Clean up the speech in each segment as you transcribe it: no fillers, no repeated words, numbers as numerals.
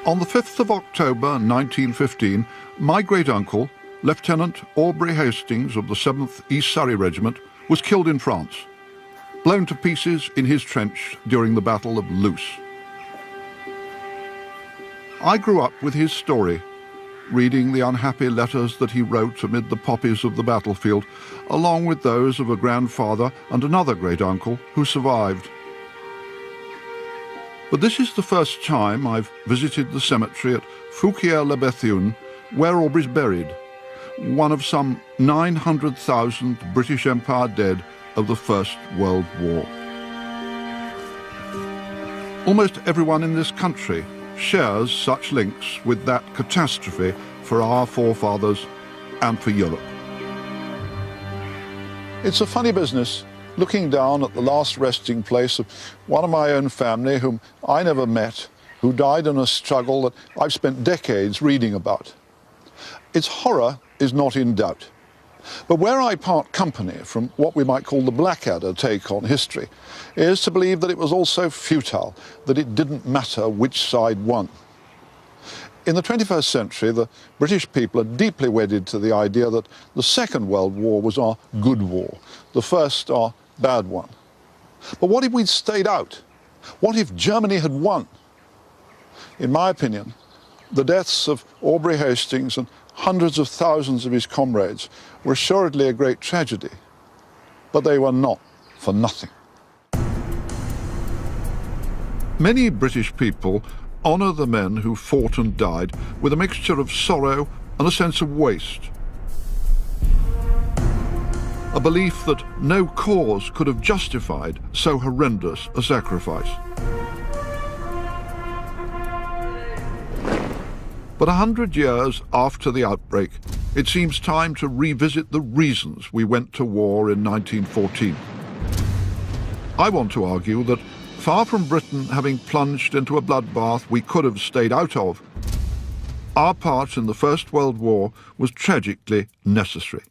On the 5th of October 1915, my great-uncle, Lieutenant Aubrey Hastings of the 7th East Surrey Regiment, was killed in France, blown to pieces in his trench during the Battle of Loos. I grew up with his story, reading the unhappy letters that he wrote amid the poppies of the battlefield, along with those of a grandfather and another great-uncle who survived. But this is the first time I've visited the cemetery at Fouquier-la-Bethune, where Aubrey's buried, one of some 900,000 British Empire dead of the First World War. Almost everyone in this country shares such links with that catastrophe for our forefathers and for Europe. It's a funny business, looking down at the last resting place of one of my own family whom I never met, who died in a struggle that I've spent decades reading about. Its horror is not in doubt. But where I part company from what we might call the Blackadder take on history is to believe that it was also futile, that it didn't matter which side won. In the 21st century, the British people are deeply wedded to the idea that the Second World War was our good war, the first our bad one. But what if we'd stayed out? What if Germany had won? In my opinion, the deaths of Aubrey Hastings and hundreds of thousands of his comrades were assuredly a great tragedy, but they were not for nothing. Many British people honour the men who fought and died with a mixture of sorrow and a sense of waste. A belief that no cause could have justified so horrendous a sacrifice. But 100 years after the outbreak, it seems time to revisit the reasons we went to war in 1914. I want to argue that far from Britain having plunged into a bloodbath we could have stayed out of, our part in the First World War was tragically necessary.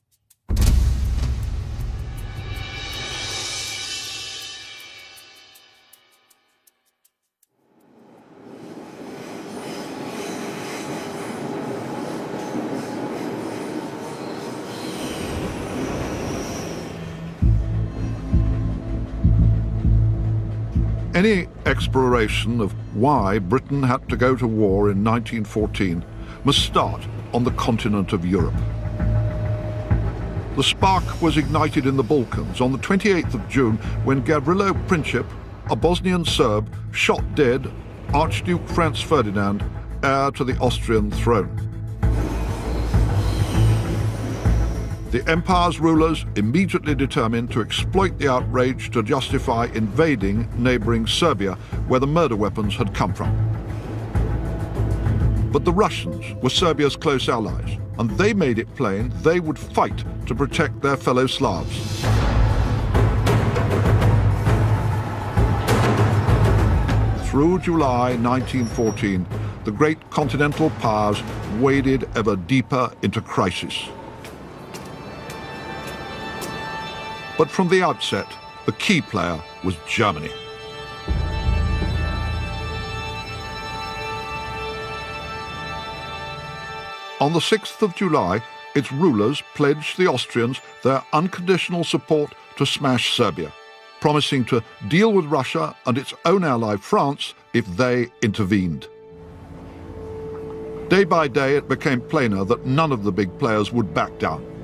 Any exploration of why Britain had to go to war in 1914 must start on the continent of Europe. The spark was ignited in the Balkans on the 28th of June when Gavrilo Princip, a Bosnian Serb, shot dead Archduke Franz Ferdinand, heir to the Austrian throne. The empire's rulers immediately determined to exploit the outrage to justify invading neighbouring Serbia, where the murder weapons had come from. But the Russians were Serbia's close allies, and they made it plain they would fight to protect their fellow Slavs. Through July 1914, the great continental powers waded ever deeper into crisis. But from the outset, the key player was Germany. On the 6th of July, its rulers pledged the Austrians their unconditional support to smash Serbia, promising to deal with Russia and its own ally France if they intervened. Day by day, it became plainer that none of the big players would back down.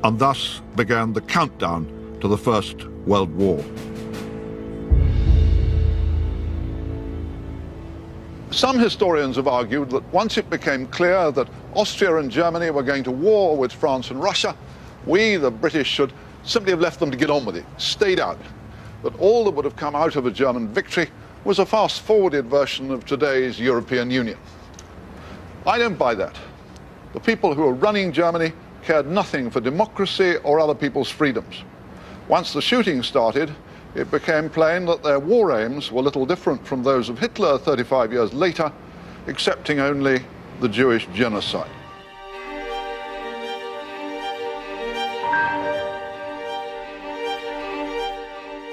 And thus began the countdown to the First World War. Some historians have argued that once it became clear that Austria and Germany were going to war with France and Russia, we, the British, should simply have left them to get on with it, stayed out. That all that would have come out of a German victory was a fast-forwarded version of today's European Union. I don't buy that. The people who were running Germany cared nothing for democracy or other people's freedoms. Once the shooting started, it became plain that their war aims were little different from those of Hitler 35 years later, excepting only the Jewish genocide.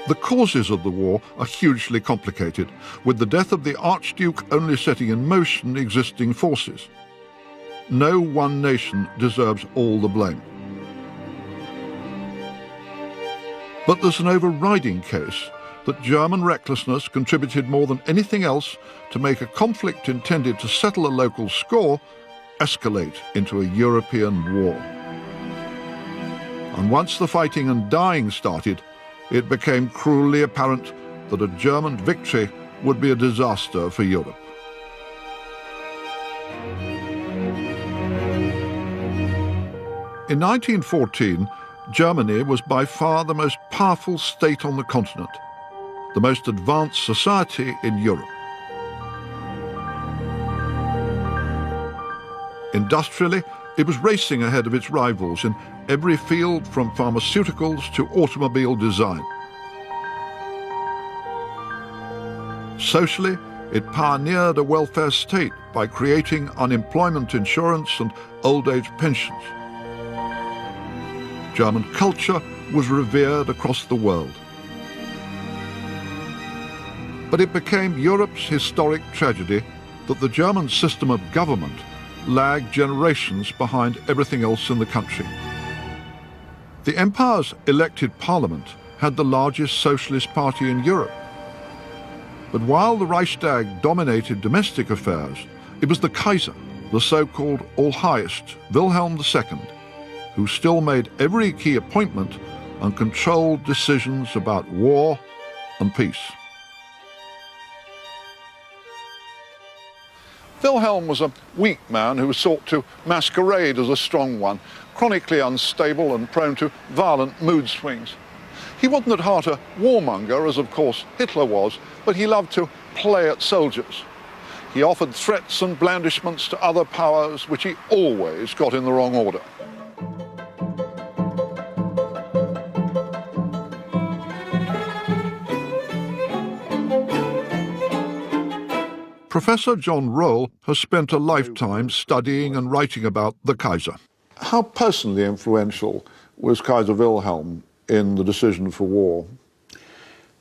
The causes of the war are hugely complicated, with the death of the Archduke only setting in motion existing forces. No one nation deserves all the blame. But there's an overriding case that German recklessness contributed more than anything else to make a conflict intended to settle a local score escalate into a European war. And once the fighting and dying started, it became cruelly apparent that a German victory would be a disaster for Europe. In 1914, Germany was by far the most powerful state on the continent, the most advanced society in Europe. Industrially, it was racing ahead of its rivals in every field from pharmaceuticals to automobile design. Socially, it pioneered a welfare state by creating unemployment insurance and old age pensions. German culture was revered across the world. But it became Europe's historic tragedy that the German system of government lagged generations behind everything else in the country. The Empire's elected parliament had the largest socialist party in Europe. But while the Reichstag dominated domestic affairs, it was the Kaiser, the so-called All-Highest, Wilhelm II, who still made every key appointment and controlled decisions about war and peace. Wilhelm was a weak man who sought to masquerade as a strong one, chronically unstable and prone to violent mood swings. He wasn't at heart a warmonger, as of course Hitler was, but he loved to play at soldiers. He offered threats and blandishments to other powers, which he always got in the wrong order. Professor John Roll has spent a lifetime studying and writing about the Kaiser. How personally influential was Kaiser Wilhelm in the decision for war?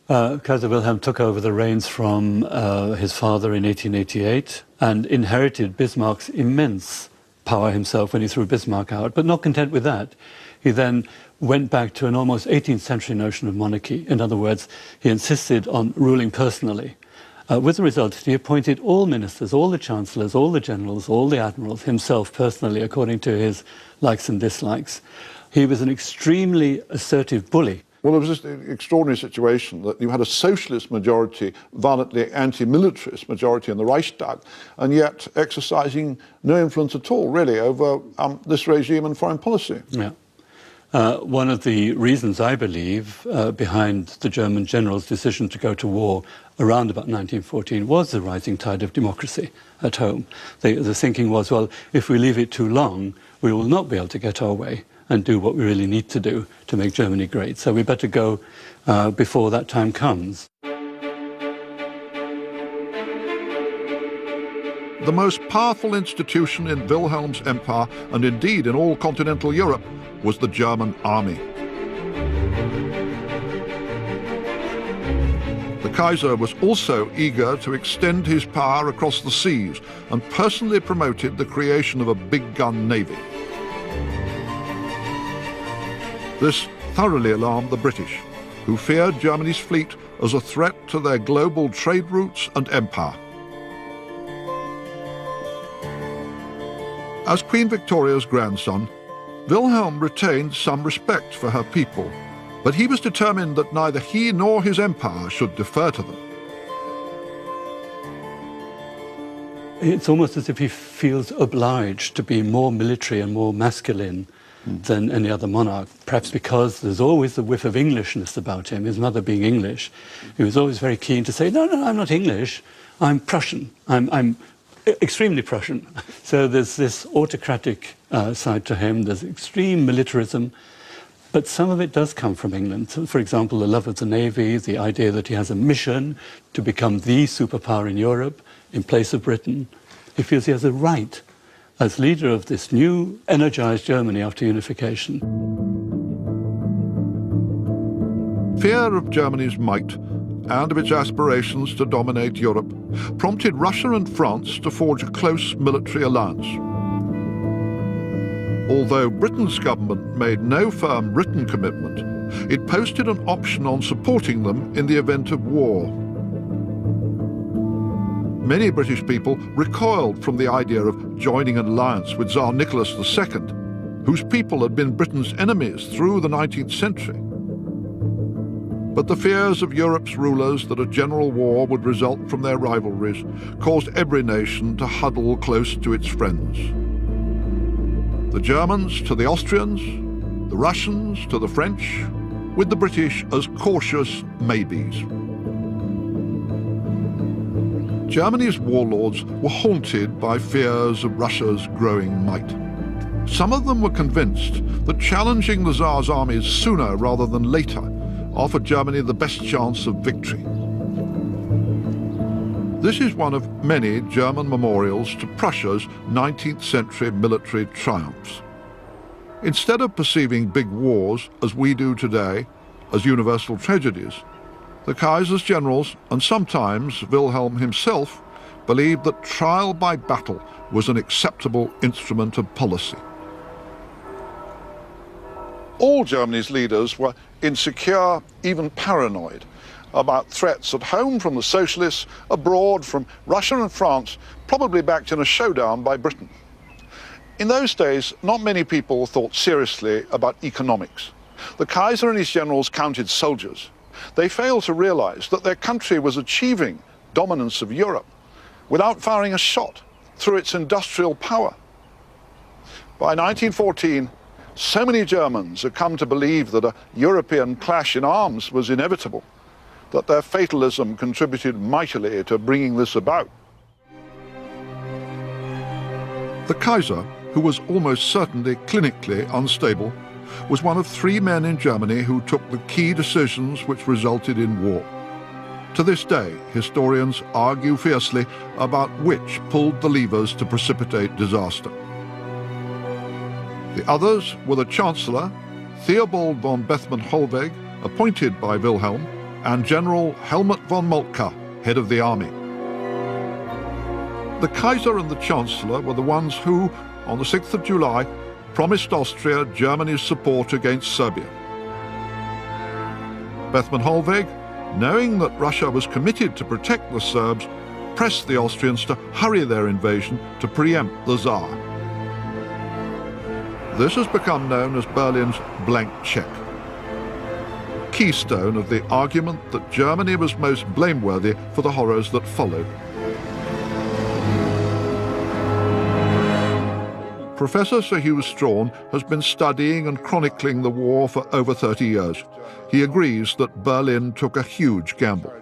Kaiser Wilhelm took over the reins from his father in 1888 and inherited Bismarck's immense power himself when he threw Bismarck out. But not content with that, he then went back to an almost 18th century notion of monarchy. In other words, he insisted on ruling personally. With the result, he appointed all ministers, all the chancellors, all the generals, all the admirals, himself personally, according to his likes and dislikes. He was an extremely assertive bully. Well, it was just an extraordinary situation that you had a socialist majority, violently anti-militarist majority in the Reichstag, and yet exercising no influence at all, really, over this regime and foreign policy. Yeah. One of the reasons, I believe, behind the German general's decision to go to war around about 1914 was the rising tide of democracy at home. The thinking was, well, if we leave it too long, we will not be able to get our way and do what we really need to do to make Germany great. So we better go before that time comes. The most powerful institution in Wilhelm's empire, and indeed in all continental Europe, was the German army. The Kaiser was also eager to extend his power across the seas and personally promoted the creation of a big-gun navy. This thoroughly alarmed the British, who feared Germany's fleet as a threat to their global trade routes and empire. As Queen Victoria's grandson, Wilhelm retained some respect for her people, but he was determined that neither he nor his empire should defer to them. It's almost as if he feels obliged to be more military and more masculine than any other monarch, perhaps because there's always the whiff of Englishness about him, his mother being English. He was always very keen to say, no, I'm not English, I'm Prussian, I'm extremely Prussian. So there's this autocratic side to him, there's extreme militarism, but some of it does come from England. So, for example, the love of the Navy, the idea that he has a mission to become the superpower in Europe in place of Britain. He feels he has a right as leader of this new, energized Germany after unification. fear of Germany's might and of its aspirations to dominate Europe prompted Russia and France to forge a close military alliance. Although Britain's government made no firm written commitment, it posted an option on supporting them in the event of war. Many British people recoiled from the idea of joining an alliance with Tsar Nicholas II, whose people had been Britain's enemies through the 19th century. But the fears of Europe's rulers that a general war would result from their rivalries caused every nation to huddle close to its friends. The Germans to the Austrians, the Russians to the French, with the British as cautious maybes. Germany's warlords were haunted by fears of Russia's growing might. Some of them were convinced that challenging the Tsar's armies sooner rather than later offered Germany the best chance of victory. This is one of many German memorials to Prussia's 19th century military triumphs. Instead of perceiving big wars, as we do today, as universal tragedies, the Kaiser's generals, and sometimes Wilhelm himself, believed that trial by battle was an acceptable instrument of policy. All Germany's leaders were insecure, even paranoid, about threats at home from the socialists, abroad from Russia and France, probably backed in a showdown by Britain. In those days, not many people thought seriously about economics. The Kaiser and his generals counted soldiers. They failed to realize that their country was achieving dominance of Europe without firing a shot through its industrial power. By 1914, so many Germans had come to believe that a European clash in arms was inevitable, that their fatalism contributed mightily to bringing this about. The Kaiser, who was almost certainly clinically unstable, was one of 3 men in Germany who took the key decisions which resulted in war. To this day, historians argue fiercely about which pulled the levers to precipitate disaster. The others were the Chancellor, Theobald von Bethmann-Hollweg, appointed by Wilhelm, and General Helmut von Moltke, head of the army. The Kaiser and the Chancellor were the ones who, on the 6th of July, promised Austria Germany's support against Serbia. Bethmann-Hollweg, knowing that Russia was committed to protect the Serbs, pressed the Austrians to hurry their invasion to preempt the Tsar. This has become known as Berlin's blank check, keystone of the argument that Germany was most blameworthy for the horrors that followed. Professor Sir Hugh Strawn has been studying and chronicling the war for over 30 years. He agrees that Berlin took a huge gamble.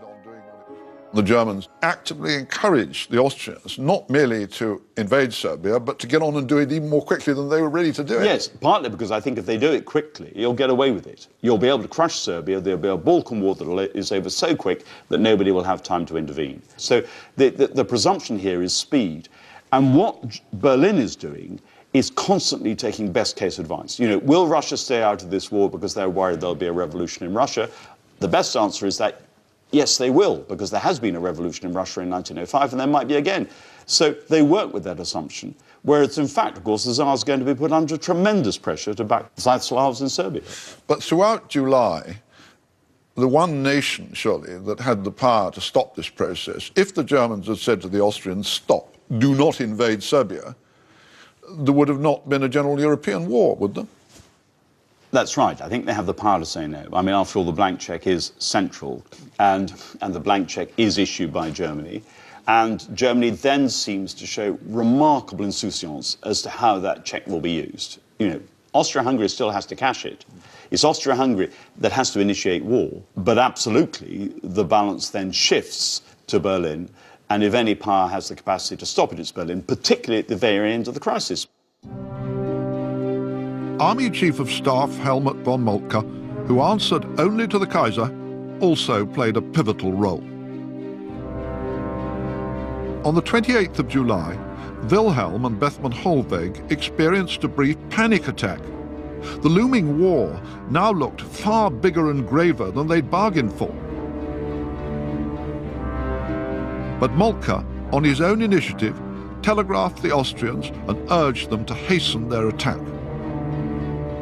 The Germans actively encouraged the Austrians not merely to invade Serbia, but to get on and do it even more quickly than they were ready to do it. Yes, partly because I think if they do it quickly, you'll get away with it. You'll be able to crush Serbia. There'll be a Balkan war that is over so quick that nobody will have time to intervene. So the presumption here is speed. And what Berlin is doing is constantly taking best-case advice. You know, will Russia stay out of this war because they're worried there'll be a revolution in Russia? The best answer is that, yes, they will, because there has been a revolution in Russia in 1905, and there might be again. So they work with that assumption, whereas in fact, of course, the Tsar is going to be put under tremendous pressure to back South Slavs in Serbia. But throughout July, the one nation, surely, that had the power to stop this process, if the Germans had said to the Austrians, stop, do not invade Serbia, there would have not been a general European war, would there? That's right. I think they have the power to say no. I mean, after all, the blank check is central, and the blank check is issued by Germany. And Germany then seems to show remarkable insouciance as to how that check will be used. You know, Austria-Hungary still has to cash it. It's Austria-Hungary that has to initiate war. But absolutely, the balance then shifts to Berlin. And if any power has the capacity to stop it, it's Berlin, particularly at the very end of the crisis. Army Chief of Staff Helmut von Moltke, who answered only to the Kaiser, also played a pivotal role. On the 28th of July, Wilhelm and Bethmann-Hollweg experienced a brief panic attack, The looming war now looked far bigger and graver than they'd bargained for. But Moltke, on his own initiative, telegraphed the Austrians and urged them to hasten their attack.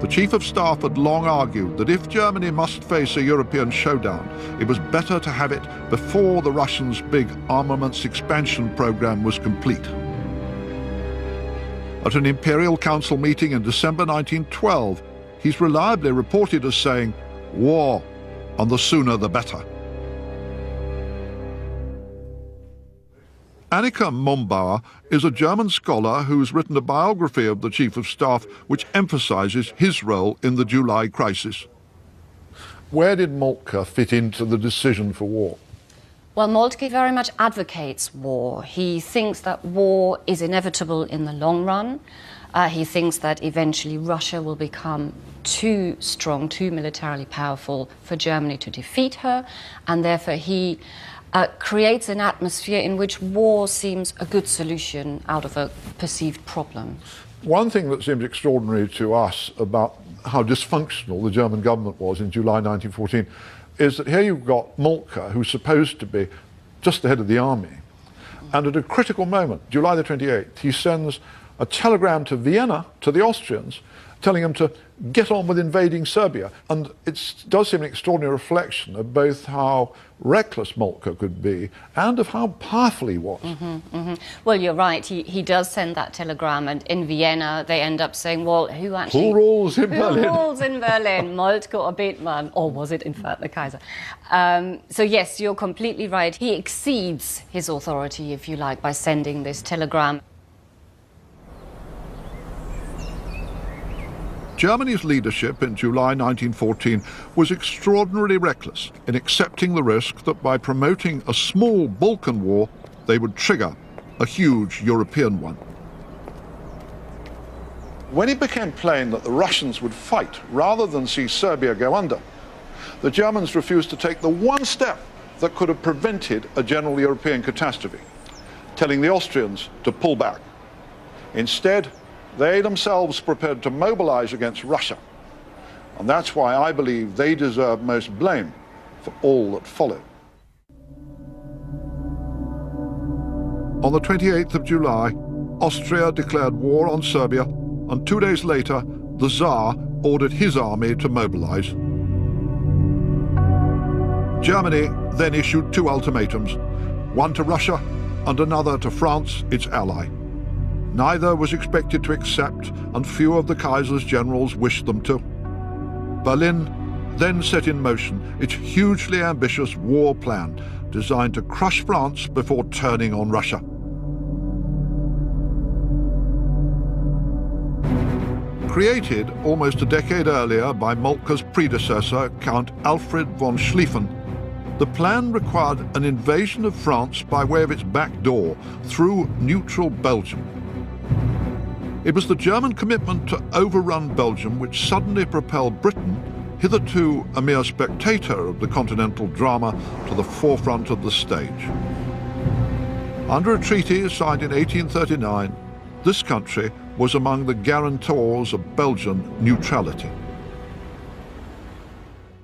The Chief of Staff had long argued that if Germany must face a European showdown, it was better to have it before the Russians' big armaments expansion program was complete. At an Imperial Council meeting in December 1912, he's reliably reported as saying, "War, and the sooner the better." Annika Mombauer is a German scholar who's written a biography of the Chief of Staff which emphasizes his role in the July crisis. Where did Moltke fit into the decision for war? Well, Moltke very much advocates war. He thinks that war is inevitable in the long run. He thinks that eventually Russia will become too strong, too militarily powerful for Germany to defeat her, and therefore he creates an atmosphere in which war seems a good solution out of a perceived problem. One thing that seems extraordinary to us about how dysfunctional the German government was in July 1914 is that here you've got Moltke, who's supposed to be just the head of the army, and at a critical moment, July the 28th, he sends a telegram to Vienna, to the Austrians, telling them to get on with invading Serbia. And it does seem an extraordinary reflection of both how reckless Moltke could be and of how powerful he was. Well, you're right. He does send that telegram, and in Vienna they end up saying, well, who Who rules in Berlin? Who rules in Berlin? Moltke or Bethmann? Or was it, in fact, the Kaiser? So, yes, you're completely right. He exceeds his authority, if you like, by sending this telegram. Germany's leadership in July 1914 was extraordinarily reckless in accepting the risk that by promoting a small Balkan war, they would trigger a huge European one. When it became plain that the Russians would fight rather than see Serbia go under, the Germans refused to take the one step that could have prevented a general European catastrophe, telling the Austrians to pull back. Instead, they themselves prepared to mobilize against Russia. And that's why I believe they deserve most blame for all that followed. On the 28th of July, Austria declared war on Serbia, and 2 days later, the Tsar ordered his army to mobilize. Germany then issued two ultimatums, one to Russia and another to France, its ally. Neither was expected to accept, and few of the Kaiser's generals wished them to. Berlin then set in motion its hugely ambitious war plan, designed to crush France before turning on Russia. Created almost a decade earlier by Moltke's predecessor, Count Alfred von Schlieffen, the plan required an invasion of France by way of its back door through neutral Belgium. It was the German commitment to overrun Belgium which suddenly propelled Britain, hitherto a mere spectator of the continental drama, to the forefront of the stage. Under a treaty signed in 1839, this country was among the guarantors of Belgian neutrality.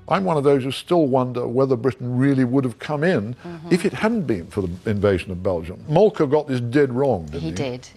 I'm one of those who still wonder whether Britain really would have come in if it hadn't been for the invasion of Belgium. Moltke got this dead wrong, didn't he?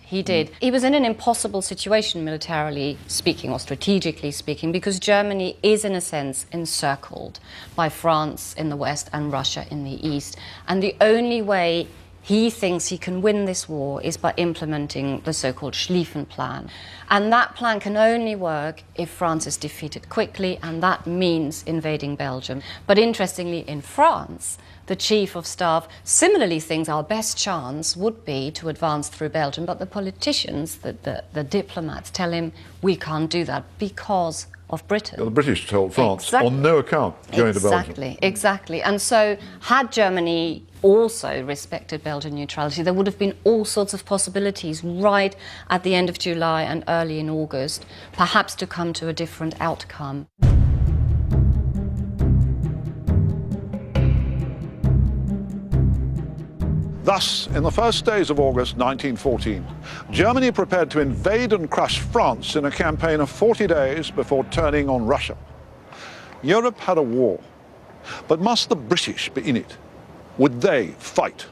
He did. He was in an impossible situation, militarily speaking or strategically speaking, because Germany is, in a sense, encircled by France in the west and Russia in the east. And the only way he thinks he can win this war is by implementing the so-called Schlieffen Plan. And that plan can only work if France is defeated quickly, and that means invading Belgium. But interestingly, in France, the Chief of Staff similarly thinks our best chance would be to advance through Belgium, but the politicians, the diplomats, tell him we can't do that because of Britain. The British told France on no account going to Belgium. Exactly. And so had Germany also respected Belgian neutrality, there would have been all sorts of possibilities right at the end of July and early in August, perhaps to come to a different outcome. Thus, in the first days of August 1914, Germany prepared to invade and crush France in a campaign of 40 days before turning on Russia. Europe had a war, but must the British be in it? Would they fight?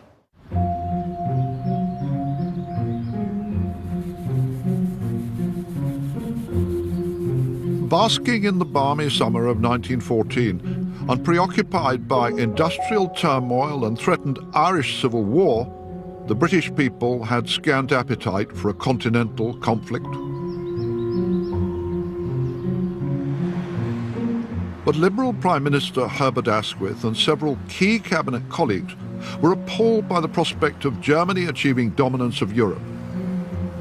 Basking in the balmy summer of 1914, and preoccupied by industrial turmoil and threatened Irish civil war, the British people had scant appetite for a continental conflict. But Liberal Prime Minister Herbert Asquith and several key cabinet colleagues were appalled by the prospect of Germany achieving dominance of Europe.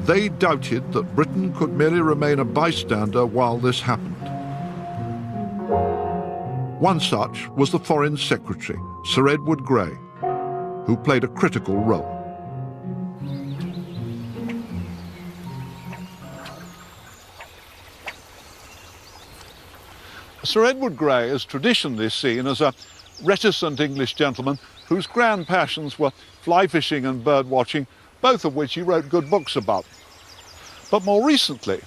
They doubted that Britain could merely remain a bystander while this happened. One such was the Foreign Secretary, Sir Edward Grey, who played a critical role. Sir Edward Grey is traditionally seen as a reticent English gentleman whose grand passions were fly fishing and bird watching, both of which he wrote good books about. But more recently,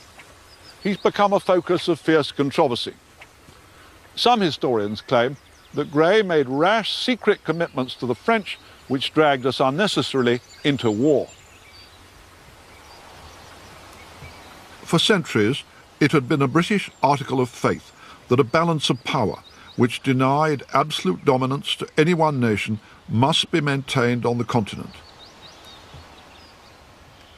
he's become a focus of fierce controversy. Some historians claim that Grey made rash, secret commitments to the French which dragged us unnecessarily into war. For centuries, it had been a British article of faith that a balance of power, which denied absolute dominance to any one nation, must be maintained on the continent.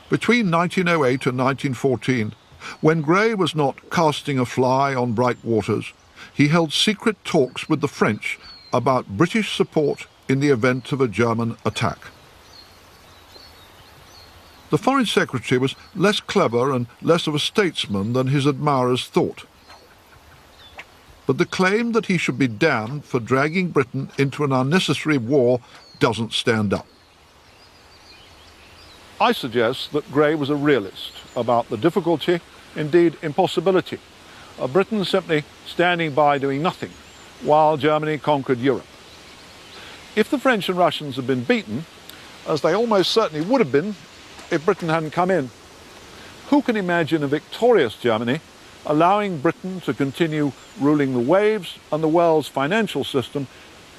Between 1908 and 1914, when Grey was not casting a fly on bright waters, he held secret talks with the French about British support in the event of a German attack. The Foreign Secretary was less clever and less of a statesman than his admirers thought. But the claim that he should be damned for dragging Britain into an unnecessary war doesn't stand up. I suggest that Grey was a realist about the difficulty, indeed impossibility, of Britain simply standing by doing nothing while Germany conquered Europe. If the French and Russians had been beaten, as they almost certainly would have been if Britain hadn't come in, who can imagine a victorious Germany allowing Britain to continue ruling the waves and the world's financial system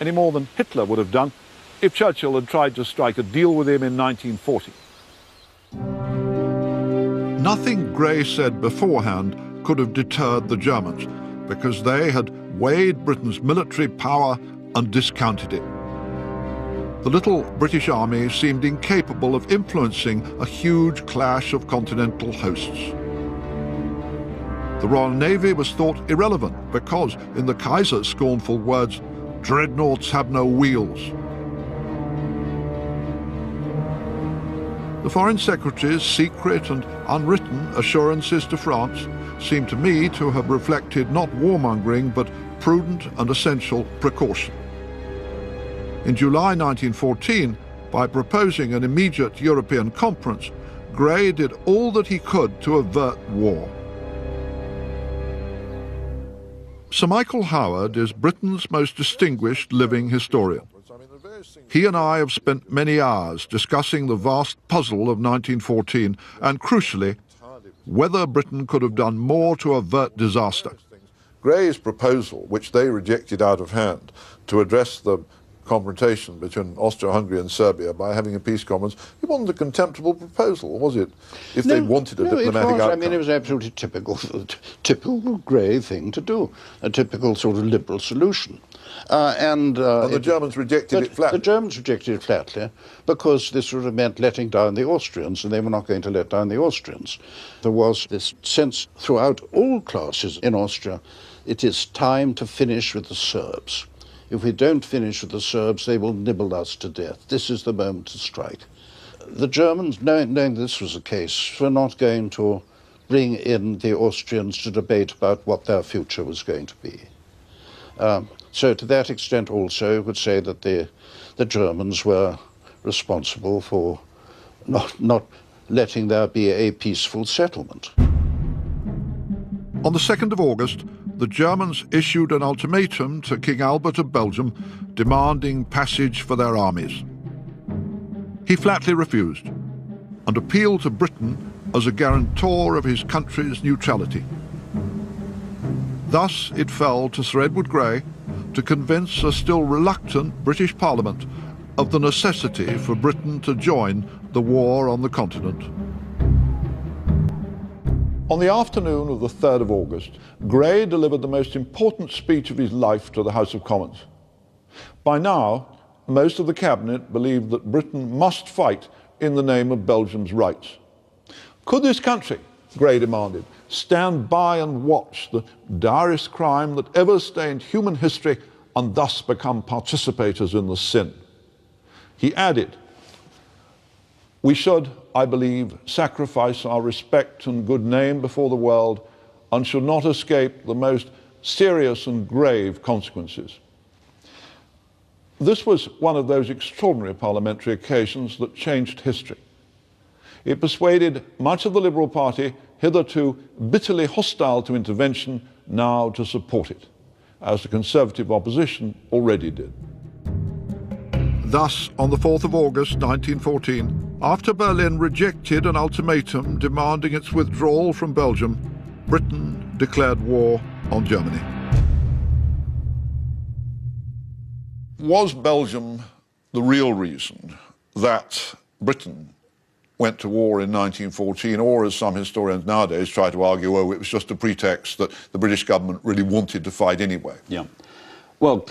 any more than Hitler would have done if Churchill had tried to strike a deal with him in 1940? Nothing Grey said beforehand could have deterred the Germans, because they had weighed Britain's military power and discounted it. The little British army seemed incapable of influencing a huge clash of continental hosts. The Royal Navy was thought irrelevant because, in the Kaiser's scornful words, dreadnoughts have no wheels. The Foreign Secretary's secret and unwritten assurances to France seem to me to have reflected not warmongering but prudent and essential precaution. In July 1914, by proposing an immediate European conference, Grey did all that he could to avert war. Sir Michael Howard is Britain's most distinguished living historian. He and I have spent many hours discussing the vast puzzle of 1914 and, crucially, whether Britain could have done more to avert disaster. Grey's proposal, which they rejected out of hand, to address the confrontation between Austria-Hungary and Serbia by having a peace conference, it wasn't a contemptible proposal, was it? If they wanted a diplomatic outcome. I mean, it was absolutely typical Grey thing to do, a typical sort of liberal solution. And the Germans rejected it flatly. The Germans rejected it flatly because this would have meant letting down the Austrians, and they were not going to let down the Austrians. There was this sense throughout all classes in Austria, it is time to finish with the Serbs. If we don't finish with the Serbs, they will nibble us to death. This is the moment to strike. The Germans, knowing this was the case, were not going to bring in the Austrians to debate about what their future was going to be. So to that extent also, you could say that the Germans were responsible for not letting there be a peaceful settlement. On the 2nd of August, the Germans issued an ultimatum to King Albert of Belgium demanding passage for their armies. He flatly refused and appealed to Britain as a guarantor of his country's neutrality. Thus it fell to Sir Edward Grey to convince a still reluctant British Parliament of the necessity for Britain to join the war on the continent. On the afternoon of the 3rd of August, Grey delivered the most important speech of his life to the House of Commons. By now, most of the cabinet believed that Britain must fight in the name of Belgium's rights. Could this country, Grey demanded, stand by and watch the direst crime that ever stained human history and thus become participators in the sin? He added, "We should, I believe, sacrifice our respect and good name before the world and should not escape the most serious and grave consequences." This was one of those extraordinary parliamentary occasions that changed history. It persuaded much of the Liberal Party, hitherto bitterly hostile to intervention, now to support it, as the Conservative opposition already did. Thus, on the 4th of August 1914, after Berlin rejected an ultimatum demanding its withdrawal from Belgium, Britain declared war on Germany. Was Belgium the real reason that Britain went to war in 1914, or as some historians nowadays try to argue, oh, it was just a pretext that the British government really wanted to fight anyway? Yeah. Well,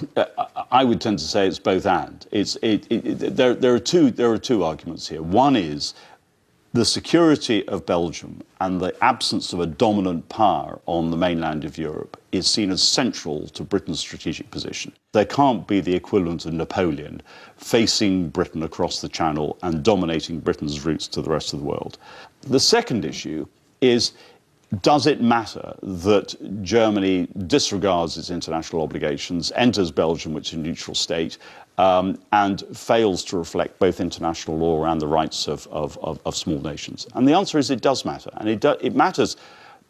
I would tend to say it's both and. There are two arguments here. One is the security of Belgium and the absence of a dominant power on the mainland of Europe is seen as central to Britain's strategic position. There can't be the equivalent of Napoleon facing Britain across the Channel and dominating Britain's routes to the rest of the world. The second issue is, does it matter that Germany disregards its international obligations, enters Belgium, which is a neutral state, and fails to reflect both international law and the rights of small nations? And the answer is it does matter. And it matters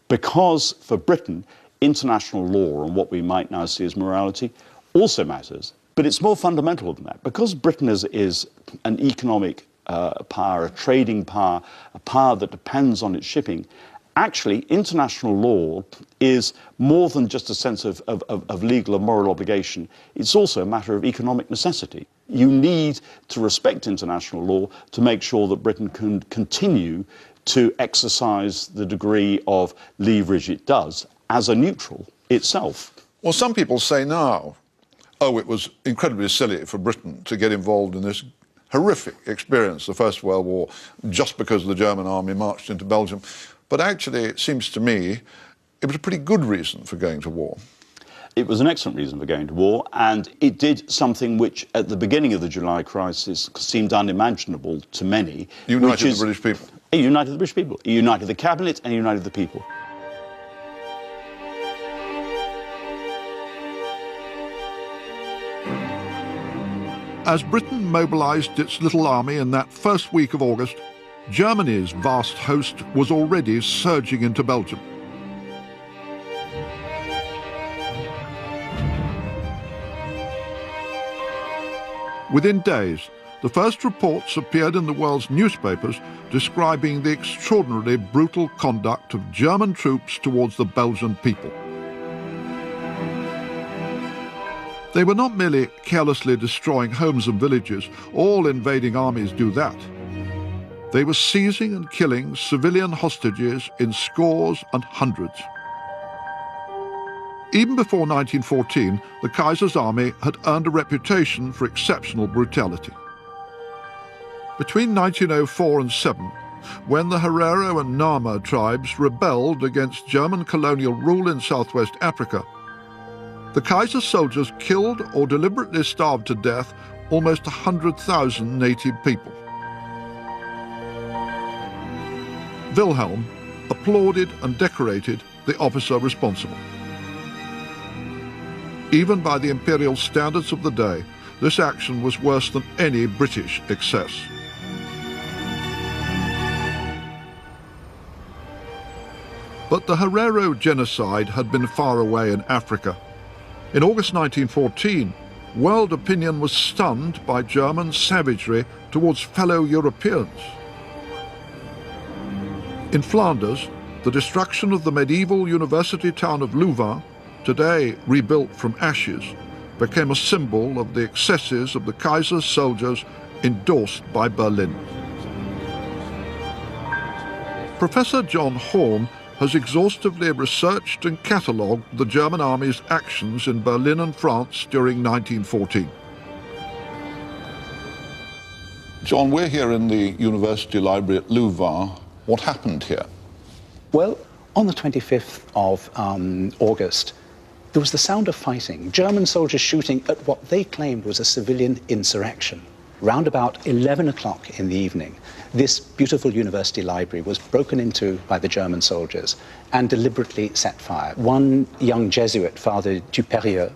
because, for Britain, international law and what we might now see as morality also matters. But it's more fundamental than that. Because Britain is an economic power, a trading power, a power that depends on its shipping, actually, international law is more than just a sense of legal and moral obligation. It's also a matter of economic necessity. You need to respect international law to make sure that Britain can continue to exercise the degree of leverage it does as a neutral itself. Well, some people say now, oh, it was incredibly silly for Britain to get involved in this horrific experience, the First World War, just because the German army marched into Belgium. But actually, it seems to me, it was a pretty good reason for going to war. It was an excellent reason for going to war, and it did something which, at the beginning of the July crisis, seemed unimaginable to many. United the British people. It united the British people. It united the cabinet and united the people. As Britain mobilised its little army in that first week of August, Germany's vast host was already surging into Belgium. Within days, the first reports appeared in the world's newspapers describing the extraordinarily brutal conduct of German troops towards the Belgian people. They were not merely carelessly destroying homes and villages. All invading armies do that. They were seizing and killing civilian hostages in scores and hundreds. Even before 1914, the Kaiser's army had earned a reputation for exceptional brutality. Between 1904 and 7, when the Herero and Nama tribes rebelled against German colonial rule in southwest Africa, the Kaiser's soldiers killed or deliberately starved to death almost 100,000 native people. Wilhelm applauded and decorated the officer responsible. Even by the imperial standards of the day, this action was worse than any British excess. But the Herero genocide had been far away in Africa. In August 1914, world opinion was stunned by German savagery towards fellow Europeans. In Flanders, the destruction of the medieval university town of Louvain, today rebuilt from ashes, became a symbol of the excesses of the Kaiser's soldiers endorsed by Berlin. Professor John Horn has exhaustively researched and catalogued the German army's actions in Berlin and France during 1914. John, we're here in the University Library at Louvain. What happened here? Well, on the 25th of August, there was the sound of fighting, German soldiers shooting at what they claimed was a civilian insurrection. Round about 11 o'clock in the evening, this beautiful university library was broken into by the German soldiers and deliberately set fire. One young Jesuit, Father Dupérieux,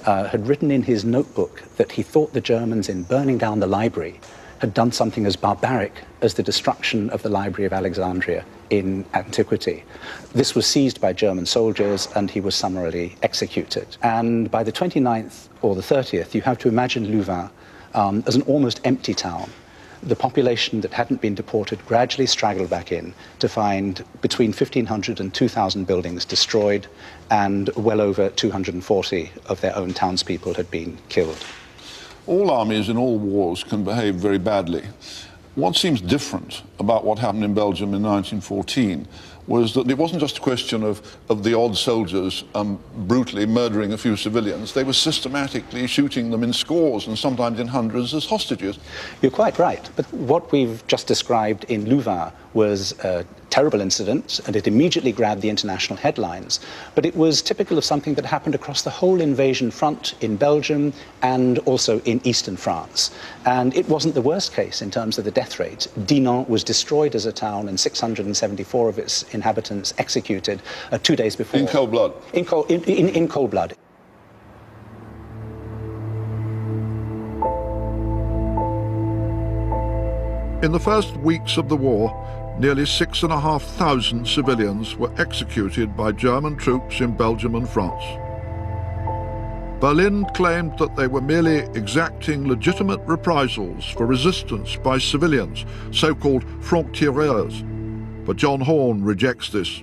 had written in his notebook that he thought the Germans, in burning down the library, had done something as barbaric as the destruction of the Library of Alexandria in antiquity. This was seized by German soldiers and he was summarily executed. And by the 29th or the 30th, you have to imagine Louvain as an almost empty town. The population that hadn't been deported gradually straggled back in to find between 1,500 and 2,000 buildings destroyed, and well over 240 of their own townspeople had been killed. All armies in all wars can behave very badly. What seems different about what happened in Belgium in 1914 was that it wasn't just a question of the odd soldiers brutally murdering a few civilians. They were systematically shooting them in scores and sometimes in hundreds as hostages. You're quite right, but what we've just described in Louvain was a terrible incident, and it immediately grabbed the international headlines. But it was typical of something that happened across the whole invasion front in Belgium and also in eastern France. And it wasn't the worst case in terms of the death rate. Dinant was destroyed as a town and 674 of its inhabitants executed 2 days before. In cold blood? In cold blood. In the first weeks of the war, nearly 6,500 civilians were executed by German troops in Belgium and France. Berlin claimed that they were merely exacting legitimate reprisals for resistance by civilians, so-called francs-tireurs. But John Horn rejects this.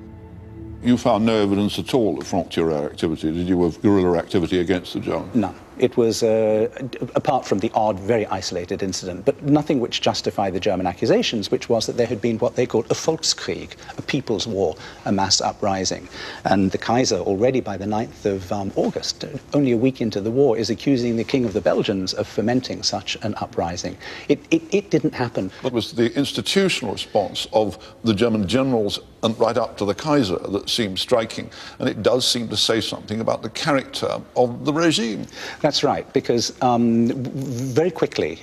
You found no evidence at all of franc-tireur activity, did you, of guerrilla activity against the Germans? None. It was, apart from the odd, very isolated incident, but nothing which justified the German accusations, which was that there had been what they called a Volkskrieg, a people's war, a mass uprising. And the Kaiser, already by the 9th of August, only a week into the war, is accusing the King of the Belgians of fomenting such an uprising. It didn't happen. It was the institutional response of the German generals and right up to the Kaiser that seemed striking, and it does seem to say something about the character of the regime. That's right, because very quickly,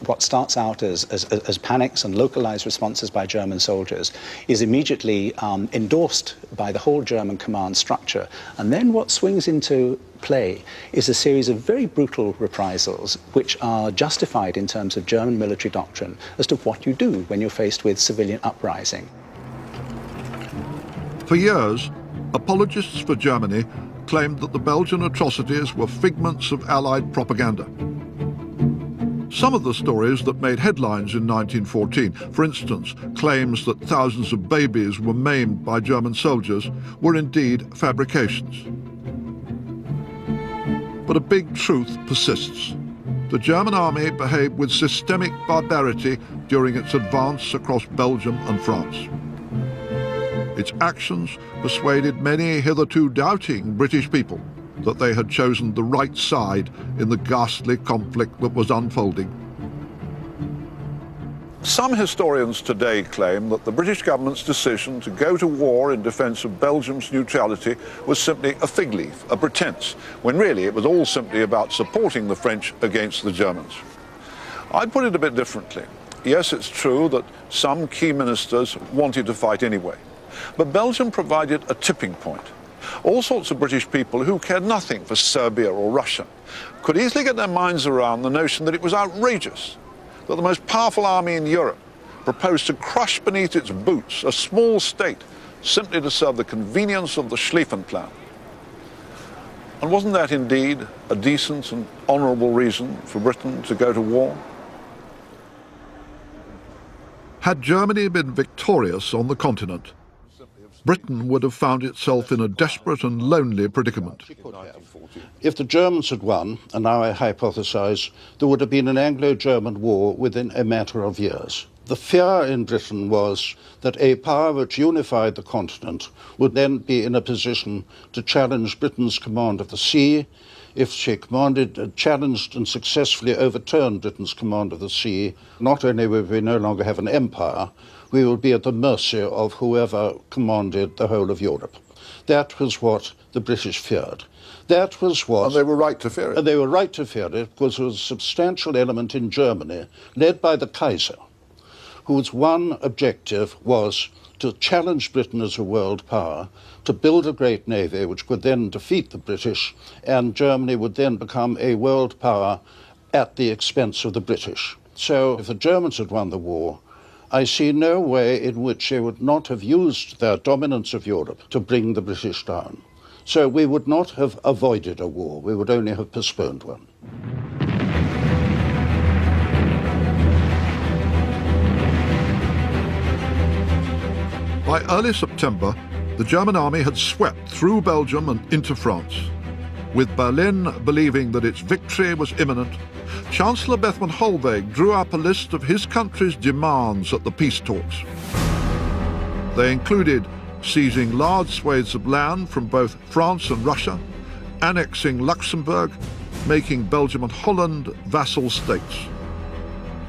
what starts out as panics and localized responses by German soldiers is immediately endorsed by the whole German command structure. And then what swings into play is a series of very brutal reprisals, which are justified in terms of German military doctrine as to what you do when you're faced with civilian uprising. For years, apologists for Germany claimed that the Belgian atrocities were figments of Allied propaganda. Some of the stories that made headlines in 1914, for instance, claims that thousands of babies were maimed by German soldiers, were indeed fabrications. But a big truth persists. The German army behaved with systemic barbarity during its advance across Belgium and France. Its actions persuaded many hitherto doubting British people that they had chosen the right side in the ghastly conflict that was unfolding. Some historians today claim that the British government's decision to go to war in defence of Belgium's neutrality was simply a fig leaf, a pretense, when really it was all simply about supporting the French against the Germans. I'd put it a bit differently. Yes, it's true that some key ministers wanted to fight anyway. But Belgium provided a tipping point. All sorts of British people who cared nothing for Serbia or Russia could easily get their minds around the notion that it was outrageous that the most powerful army in Europe proposed to crush beneath its boots a small state simply to serve the convenience of the Schlieffen Plan. And wasn't that indeed a decent and honourable reason for Britain to go to war? Had Germany been victorious on the continent, Britain would have found itself in a desperate and lonely predicament. If the Germans had won, and now I hypothesize, there would have been an Anglo-German war within a matter of years. The fear in Britain was that a power which unified the continent would then be in a position to challenge Britain's command of the sea. If she challenged and successfully overturned Britain's command of the sea, not only would we no longer have an empire, we would be at the mercy of whoever commanded the whole of Europe. That was what the British feared. That was what... And they were right to fear it. And they were right to fear it because there was a substantial element in Germany, led by the Kaiser, whose one objective was to challenge Britain as a world power, to build a great navy which could then defeat the British, and Germany would then become a world power at the expense of the British. So if the Germans had won the war, I see no way in which they would not have used their dominance of Europe to bring the British down. So we would not have avoided a war, we would only have postponed one. By early September, the German army had swept through Belgium and into France. With Berlin believing that its victory was imminent, Chancellor Bethmann Hollweg drew up a list of his country's demands at the peace talks. They included seizing large swathes of land from both France and Russia, annexing Luxembourg, making Belgium and Holland vassal states.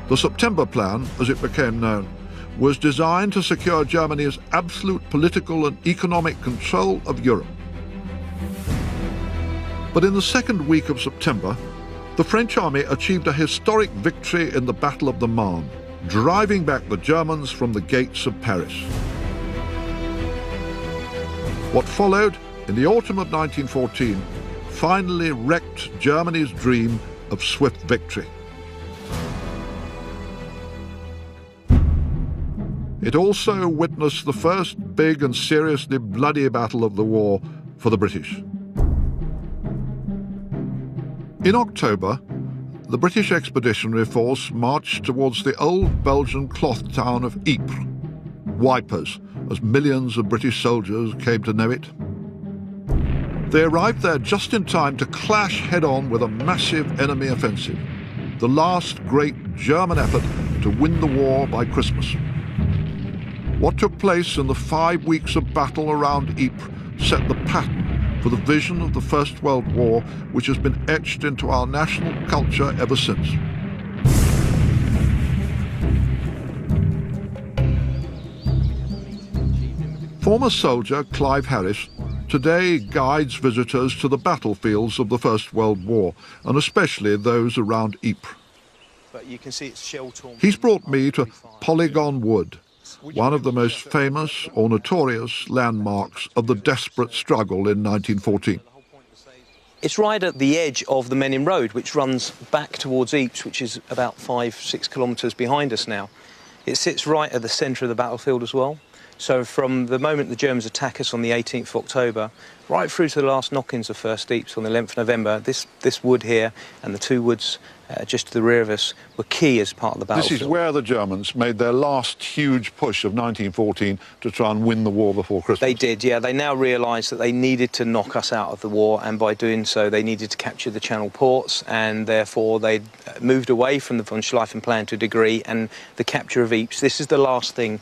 The September Plan, as it became known, was designed to secure Germany's absolute political and economic control of Europe. But in the second week of September, the French army achieved a historic victory in the Battle of the Marne, driving back the Germans from the gates of Paris. What followed in the autumn of 1914 finally wrecked Germany's dream of swift victory. It also witnessed the first big and seriously bloody battle of the war for the British. In October, the British Expeditionary Force marched towards the old Belgian cloth town of Ypres, Wipers, as millions of British soldiers came to know it. They arrived there just in time to clash head-on with a massive enemy offensive, the last great German effort to win the war by Christmas. What took place in the 5 weeks of battle around Ypres set the pattern for the vision of the First World War, which has been etched into our national culture ever since. Former soldier Clive Harris today guides visitors to the battlefields of the First World War, and especially those around Ypres. But you can see it's shell-torn. He's brought me to Polygon Wood, one of the most famous or notorious landmarks of the desperate struggle in 1914. It's right at the edge of the Menin Road, which runs back towards Ypres, which is about 5-6 kilometres behind us now. It sits right at the centre of the battlefield as well. So from the moment the Germans attack us on the 18th of October, right through to the last knock-ins of First Ypres on the 11th of November, this wood here and the two woods just to the rear of us were key as part of the battlefield. This is where the Germans made their last huge push of 1914 to try and win the war before Christmas. They did, yeah. They now realised that they needed to knock us out of the war, and by doing so they needed to capture the Channel ports, and therefore they moved away from the von Schlieffen plan to a degree, and the capture of Ypres. This is the last thing.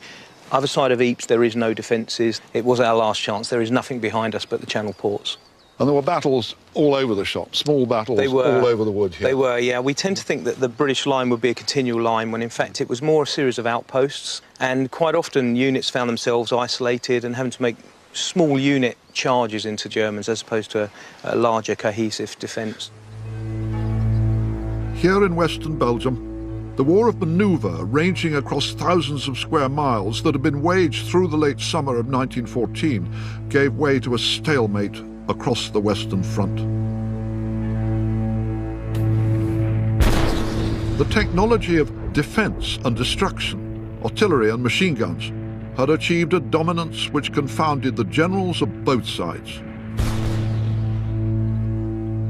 Other side of Ypres, there is no defences. It was our last chance. There is nothing behind us but the Channel ports. And there were battles all over the shop, small battles all over the wood here. They were, yeah. We tend to think that the British line would be a continual line, when in fact it was more a series of outposts, and quite often units found themselves isolated and having to make small unit charges into Germans as opposed to a larger cohesive defence. Here in western Belgium, the war of manoeuvre, ranging across thousands of square miles that had been waged through the late summer of 1914, gave way to a stalemate across the Western Front. The technology of defence and destruction, artillery and machine guns, had achieved a dominance which confounded the generals of both sides.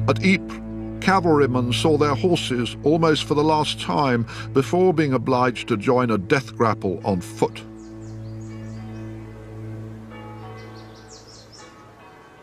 At Ypres, cavalrymen saw their horses almost for the last time before being obliged to join a death grapple on foot.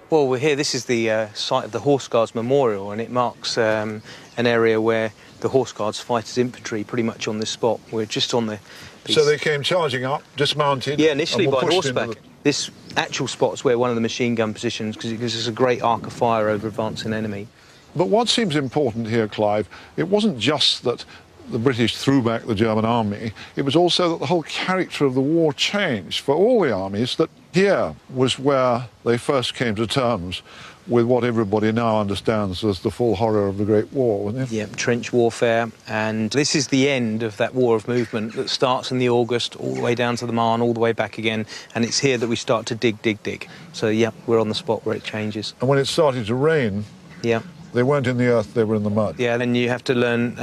Well, we're here. This is the site of the Horse Guards Memorial, and it marks an area where the Horse Guards fight as infantry pretty much on this spot. We're just on the... So they came charging up, dismounted... Yeah, initially and were by pushed horseback. into This actual spot's where one of the machine gun positions, because it gives us a great arc of fire over advancing enemy. But what seems important here, Clive, it wasn't just that the British threw back the German army, it was also that the whole character of the war changed for all the armies, that here was where they first came to terms with what everybody now understands as the full horror of the Great War, wasn't it? Yeah, trench warfare, and this is the end of that war of movement that starts in the August, all the way down to the Marne, all the way back again, and it's here that we start to dig. So, yeah, we're on the spot where it changes. And when it started to rain, Yeah. they weren't in the earth, they were in the mud. Yeah, then you have to learn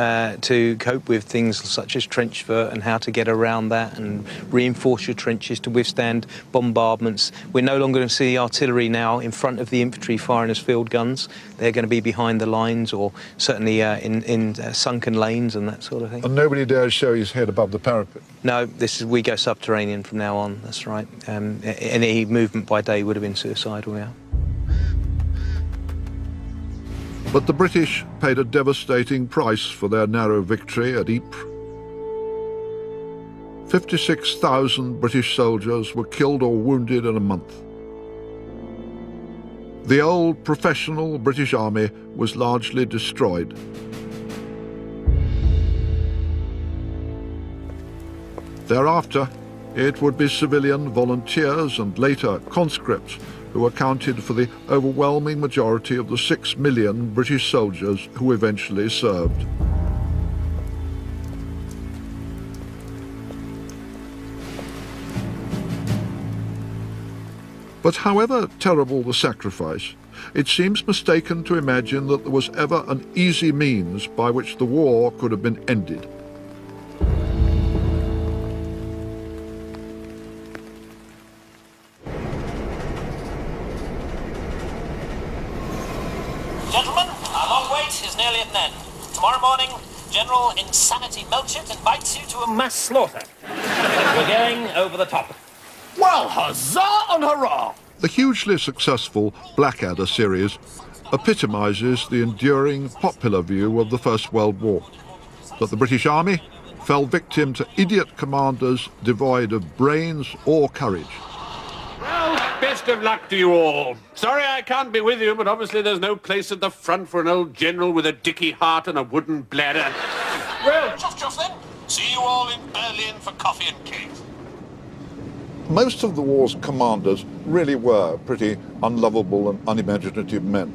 to cope with things such as trench foot and how to get around that and reinforce your trenches to withstand bombardments. We're no longer going to see artillery now in front of the infantry firing as field guns. They're going to be behind the lines or certainly in sunken lanes and that sort of thing. And nobody dares show his head above the parapet. No, we go subterranean from now on, that's right. Any movement by day would have been suicidal, yeah. But the British paid a devastating price for their narrow victory at Ypres. 56,000 British soldiers were killed or wounded in a month. The old professional British Army was largely destroyed. Thereafter, it would be civilian volunteers and later conscripts who accounted for the overwhelming majority of the 6 million British soldiers who eventually served. But however terrible the sacrifice, it seems mistaken to imagine that there was ever an easy means by which the war could have been ended. Gentlemen, our long wait is nearly at an end. Tomorrow morning, General Insanity Melchett invites you to a mass slaughter. We're going over the top. Well, huzzah and hurrah! The hugely successful Blackadder series epitomises the enduring popular view of the First World War, that the British Army fell victim to idiot commanders devoid of brains or courage. Well, best of luck to you all. Sorry I can't be with you, but obviously there's no place at the front for an old general with a dicky heart and a wooden bladder. Well, chuff then. See you all in Berlin for coffee and cake. Most of the war's commanders really were pretty unlovable and unimaginative men.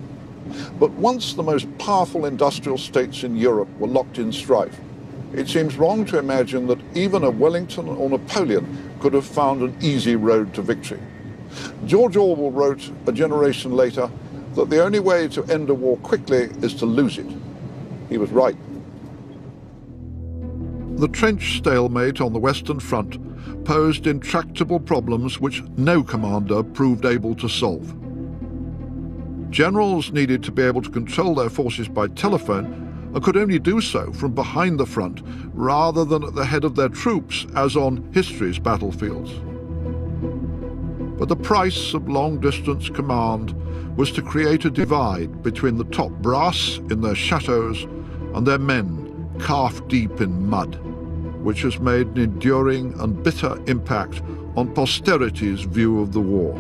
But once the most powerful industrial states in Europe were locked in strife, it seems wrong to imagine that even a Wellington or Napoleon could have found an easy road to victory. George Orwell wrote a generation later that the only way to end a war quickly is to lose it. He was right. The trench stalemate on the Western Front posed intractable problems which no commander proved able to solve. Generals needed to be able to control their forces by telephone and could only do so from behind the front rather than at the head of their troops as on history's battlefields. But the price of long-distance command was to create a divide between the top brass in their chateaus and their men calf-deep in mud, which has made an enduring and bitter impact on posterity's view of the war.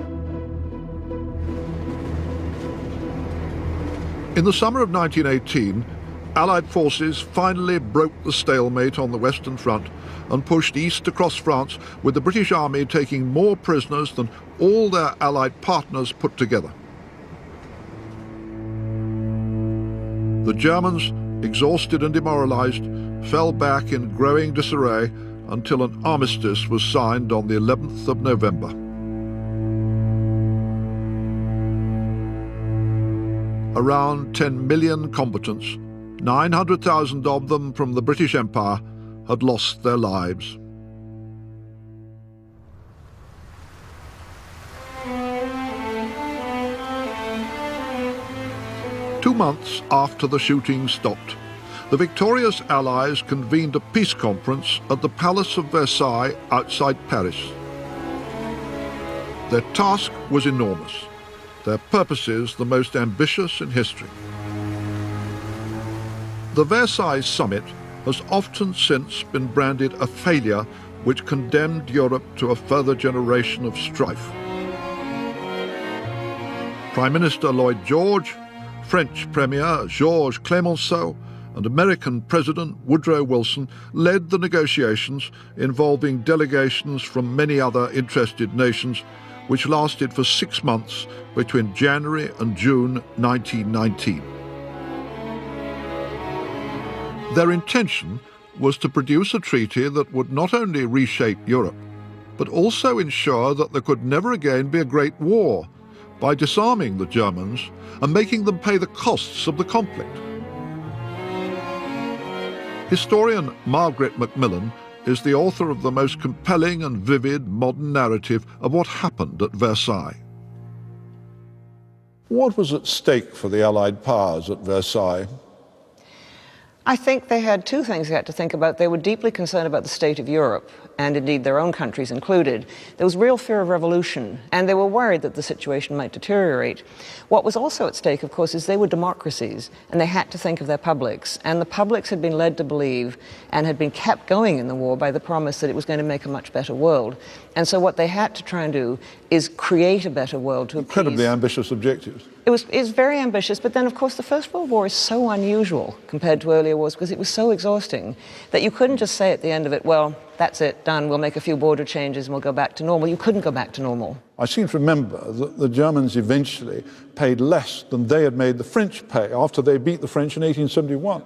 In the summer of 1918, Allied forces finally broke the stalemate on the Western Front and pushed east across France, with the British Army taking more prisoners than all their Allied partners put together. The Germans, exhausted and demoralized, fell back in growing disarray until an armistice was signed on the 11th of November. Around 10 million combatants, 900,000 of them from the British Empire, had lost their lives. 2 months after the shooting stopped, the victorious Allies convened a peace conference at the Palace of Versailles outside Paris. Their task was enormous, their purposes the most ambitious in history. The Versailles summit has often since been branded a failure which condemned Europe to a further generation of strife. Prime Minister Lloyd George, French Premier Georges Clemenceau, and American President Woodrow Wilson led the negotiations involving delegations from many other interested nations, which lasted for 6 months between January and June 1919. Their intention was to produce a treaty that would not only reshape Europe, but also ensure that there could never again be a great war by disarming the Germans and making them pay the costs of the conflict. Historian Margaret Macmillan is the author of the most compelling and vivid modern narrative of what happened at Versailles. What was at stake for the Allied powers at Versailles? I think they had two things they had to think about. They were deeply concerned about the state of Europe, and indeed their own countries included. There was real fear of revolution, and they were worried that the situation might deteriorate. What was also at stake, of course, is they were democracies, and they had to think of their publics. And the publics had been led to believe, and had been kept going in the war by the promise that it was going to make a much better world. And so what they had to try and do is create a better world to appease. Incredibly ambitious objectives. It's very ambitious, but then, of course, the First World War is so unusual compared to earlier wars because it was so exhausting that you couldn't just say at the end of it, well, that's it, done, we'll make a few border changes and we'll go back to normal. You couldn't go back to normal. I seem to remember that the Germans eventually paid less than they had made the French pay after they beat the French in 1871.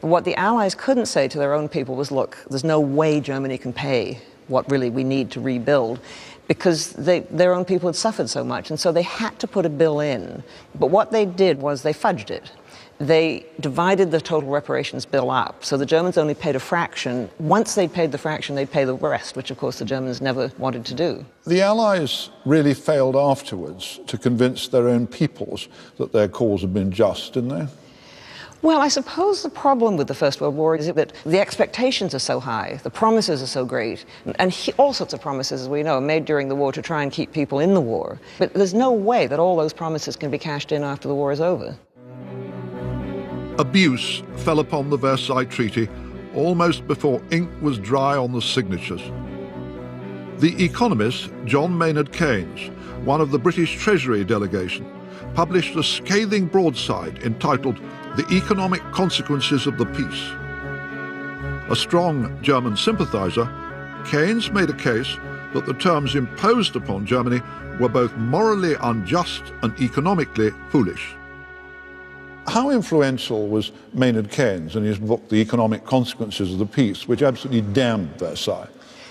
But what the Allies couldn't say to their own people was, look, there's no way Germany can pay what really we need to rebuild, because their own people had suffered so much, and so they had to put a bill in. But what they did was they fudged it. They divided the total reparations bill up, so the Germans only paid a fraction. Once they'd paid the fraction, they'd pay the rest, which of course the Germans never wanted to do. The Allies really failed afterwards to convince their own peoples that their cause had been just, didn't they? Well, I suppose the problem with the First World War is that the expectations are so high, the promises are so great, and all sorts of promises, as we know, are made during the war to try and keep people in the war. But there's no way that all those promises can be cashed in after the war is over. Abuse fell upon the Versailles Treaty almost before ink was dry on the signatures. The economist John Maynard Keynes, one of the British Treasury delegation, published a scathing broadside entitled "The Economic Consequences of the Peace." A strong German sympathizer, Keynes made a case that the terms imposed upon Germany were both morally unjust and economically foolish. How influential was Maynard Keynes in his book, The Economic Consequences of the Peace, which absolutely damned Versailles?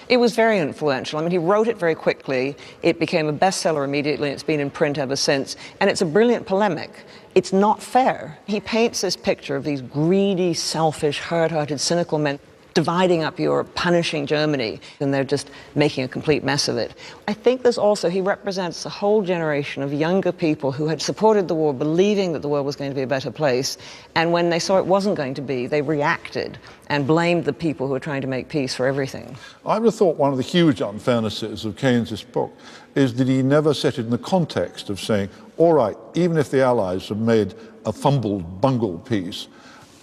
It was very influential. I mean, he wrote it very quickly. It became a bestseller immediately, and it's been in print ever since. And it's a brilliant polemic. It's not fair. He paints this picture of these greedy, selfish, hard-hearted, cynical men dividing up Europe, punishing Germany, and they're just making a complete mess of it. I think there's also, he represents a whole generation of younger people who had supported the war, believing that the world was going to be a better place, and when they saw it wasn't going to be, they reacted and blamed the people who were trying to make peace for everything. I would have thought one of the huge unfairnesses of Keynes' book is that he never set it in the context of saying, all right, even if the Allies have made a fumbled, bungled peace,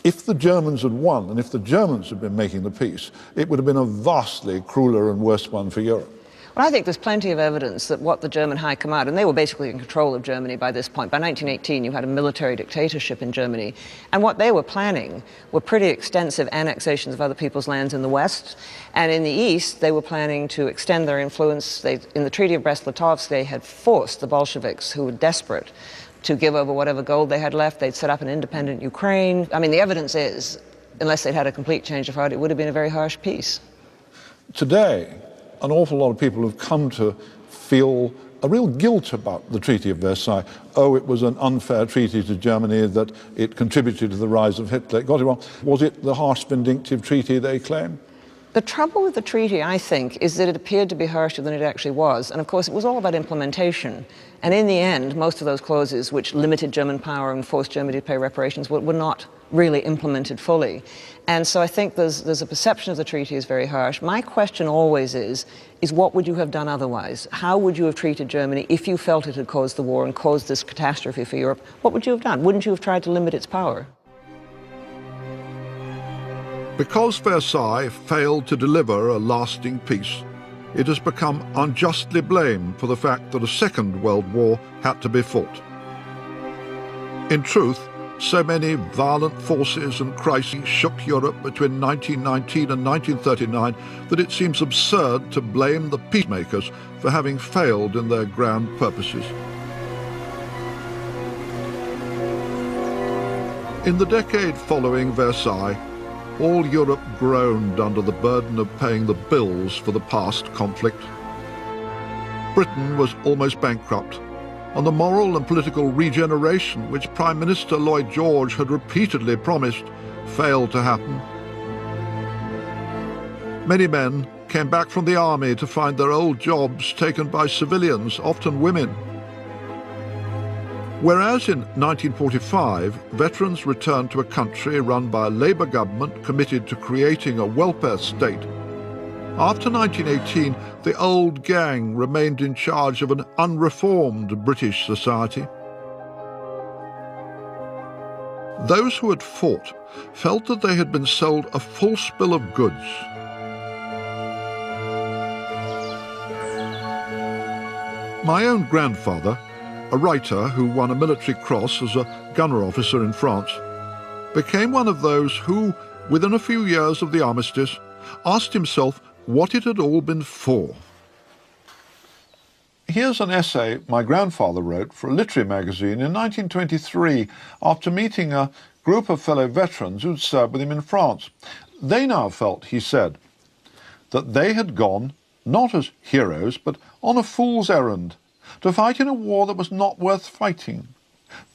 if the Germans had won, and if the Germans had been making the peace, it would have been a vastly crueler and worse one for Europe. Well, I think there's plenty of evidence that what the German High Command, and they were basically in control of Germany by this point. By 1918, you had a military dictatorship in Germany. And what they were planning were pretty extensive annexations of other people's lands in the West. And in the East, they were planning to extend their influence. In the Treaty of Brest-Litovsk, they had forced the Bolsheviks, who were desperate, to give over whatever gold they had left. They'd set up an independent Ukraine. I mean, the evidence is, unless they'd had a complete change of heart, it would have been a very harsh peace. Today, an awful lot of people have come to feel a real guilt about the Treaty of Versailles. Oh, it was an unfair treaty to Germany, that it contributed to the rise of Hitler. It got it wrong. Was it the harsh, vindictive treaty they claim? The trouble with the treaty, I think, is that it appeared to be harsher than it actually was. And of course, it was all about implementation. And in the end, most of those clauses which limited German power and forced Germany to pay reparations were not really implemented fully. And so I think there's a perception of the treaty as very harsh. My question always is what would you have done otherwise? How would you have treated Germany if you felt it had caused the war and caused this catastrophe for Europe? What would you have done? Wouldn't you have tried to limit its power? Because Versailles failed to deliver a lasting peace, it has become unjustly blamed for the fact that a Second World War had to be fought. In truth, so many violent forces and crises shook Europe between 1919 and 1939 that it seems absurd to blame the peacemakers for having failed in their grand purposes. In the decade following Versailles, all Europe groaned under the burden of paying the bills for the past conflict. Britain was almost bankrupt, and the moral and political regeneration which Prime Minister Lloyd George had repeatedly promised failed to happen. Many men came back from the army to find their old jobs taken by civilians, often women. Whereas in 1945, veterans returned to a country run by a Labour government committed to creating a welfare state, after 1918, the old gang remained in charge of an unreformed British society. Those who had fought felt that they had been sold a false bill of goods. My own grandfather, a writer who won a military cross as a gunner officer in France, became one of those who, within a few years of the armistice, asked himself what it had all been for. Here's an essay my grandfather wrote for a literary magazine in 1923 after meeting a group of fellow veterans who'd served with him in France. They now felt, he said, that they had gone, not as heroes, but on a fool's errand, to fight in a war that was not worth fighting.